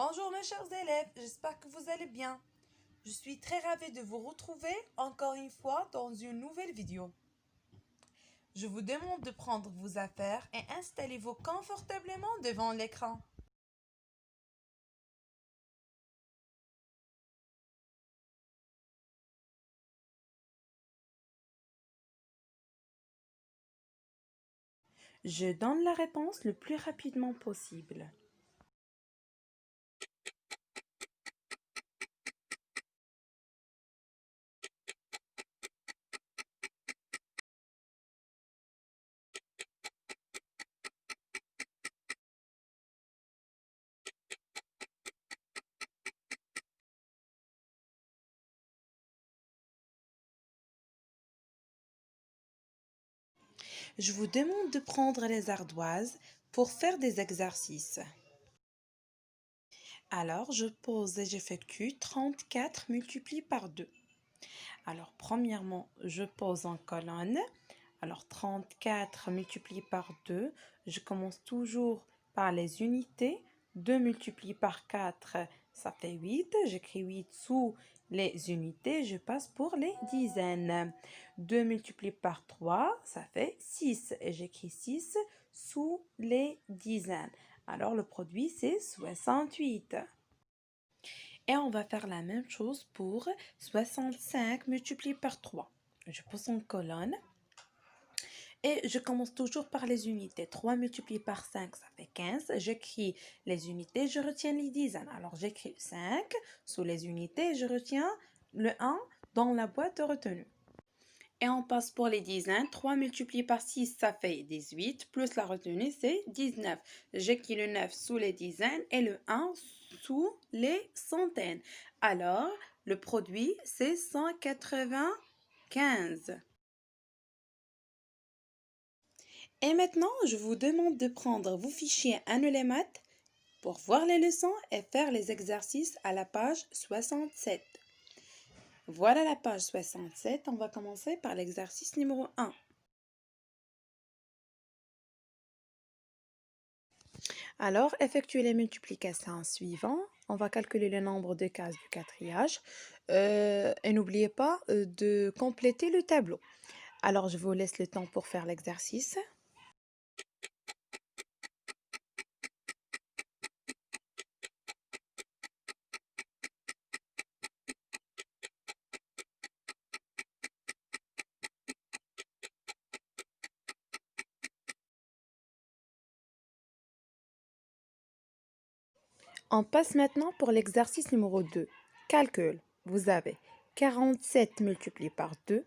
Bonjour mes chers élèves, j'espère que vous allez bien. Je suis très ravie de vous retrouver encore une fois dans une nouvelle vidéo. Je vous demande de prendre vos affaires et installez-vous confortablement devant l'écran. Je donne la réponse le plus rapidement possible. Je vous demande de prendre les ardoises pour faire des exercices. Alors, je pose et j'effectue 34 multiplié par 2. Alors, premièrement, je pose en colonne. Alors, 34 multiplié par 2, je commence toujours par les unités. 2 multiplié par 4, ça fait 8. J'écris 8 sous les unités, je passe pour les dizaines. 2 multiplié par 3, ça fait 6. Et j'écris 6 sous les dizaines. Alors, le produit, c'est 68. Et on va faire la même chose pour 65 multiplié par 3. Je pose en colonne. Et je commence toujours par les unités. 3 multiplié par 5, ça fait 15. J'écris les unités, je retiens les dizaines. Alors, j'écris 5 sous les unités, je retiens le 1 dans la boîte de retenue. Et on passe pour les dizaines. 3 multiplié par 6, ça fait 18. Plus la retenue, c'est 19. J'écris le 9 sous les dizaines et le 1 sous les centaines. Alors, le produit, c'est 195. Et maintenant, je vous demande de prendre vos fichiers Annulez Maths pour voir les leçons et faire les exercices à la page 67. Voilà la page 67. On va commencer par l'exercice numéro 1. Alors, effectuez les multiplications suivantes. On va calculer le nombre de cases du quatriage. Et n'oubliez pas de compléter le tableau. Alors, je vous laisse le temps pour faire l'exercice. On passe maintenant pour l'exercice numéro 2. Calcul. Vous avez 47 multiplié par 2,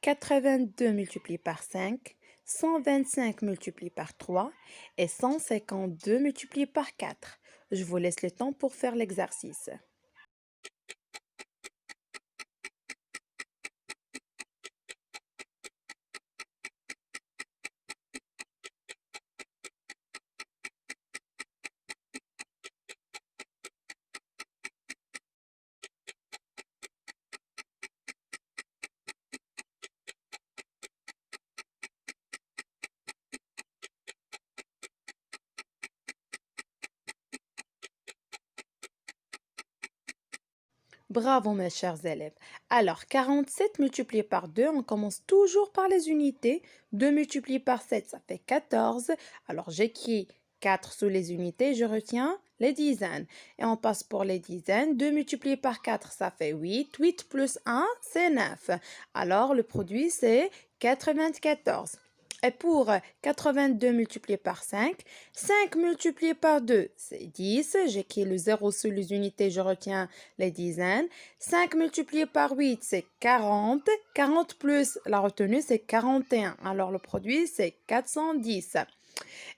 82 multiplié par 5, 125 multiplié par 3 et 152 multiplié par 4. Je vous laisse le temps pour faire l'exercice. Bravo mes chers élèves. Alors 47 multiplié par 2, on commence toujours par les unités. 2 multiplié par 7, ça fait 14. Alors j'écris 4 sous les unités, je retiens les dizaines. Et on passe pour les dizaines. 2 multiplié par 4, ça fait 8. 8 plus 1, c'est 9. Alors le produit, c'est 94. Et pour 82 multiplié par 5, 5 multiplié par 2, c'est 10. J'écris le 0 sous les unités, je retiens les dizaines. 5 multiplié par 8, c'est 40. 40 plus la retenue, c'est 41. Alors, le produit, c'est 410.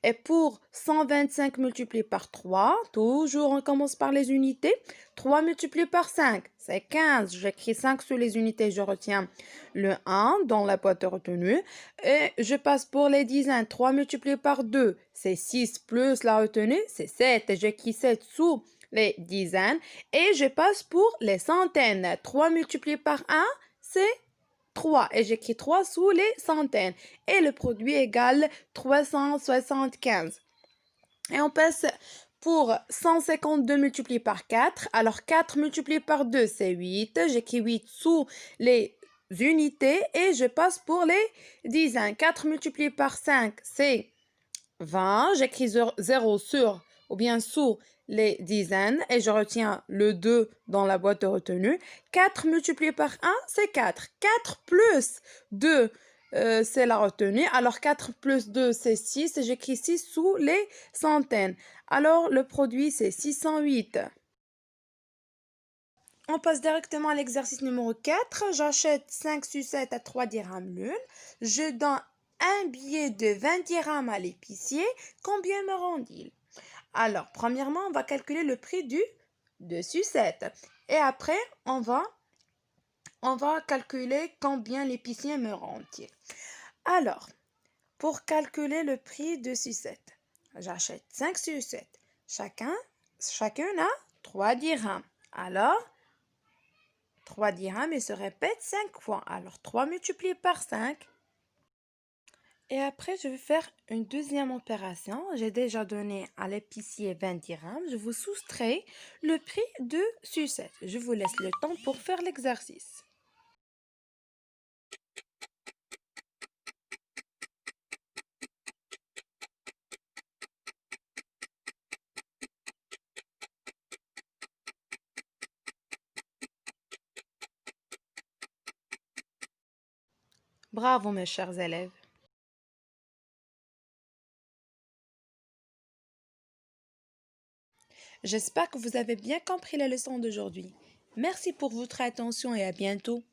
Et pour 125 multiplié par 3, toujours on commence par les unités. 3 multiplié par 5, c'est 15. J'écris 5 sous les unités, je retiens le 1 dans la boîte de retenue. Et je passe pour les dizaines. 3 multiplié par 2, c'est 6 plus la retenue, c'est 7. Et j'écris 7 sous les dizaines. Et je passe pour les centaines. 3 multiplié par 1, c'est 3 et j'écris 3 sous les centaines et le produit égale 375. Et on passe Pour 152 multiplié par 4, alors 4 multiplié par 2, c'est 8. J'écris 8 sous les unités et je passe pour les dizaines. 4 multiplié par 5, c'est 20. J'écris 0 sur ou bien sous les dizaines et je retiens le 2 dans la boîte de retenue. 4 multiplié par 1, c'est 4. 4 plus 2, c'est la retenue. Alors 4 plus 2, c'est 6 et j'écris 6 sous les centaines. Alors le produit, c'est 608. On passe directement à l'exercice numéro 4. J'achète 5 sucettes à 3 dirhams l'une. Je donne un billet de 20 dirhams à l'épicier. Combien me rend-il? Alors, premièrement, on va calculer le prix de sucette. Et après, on va calculer combien l'épicier me rend-il. Alors, pour calculer le prix de sucette, j'achète 5 sucettes. Chacun a 3 dirhams. Alors, 3 dirhams, il se répète 5 fois. Alors, 3 multiplié par 5. Et après, je vais faire une deuxième opération. J'ai déjà donné à l'épicier 20 dirhams. Je vous soustrais le prix de sucette. Je vous laisse le temps pour faire l'exercice. Bravo, mes chers élèves. J'espère que vous avez bien compris la leçon d'aujourd'hui. Merci pour votre attention et à bientôt.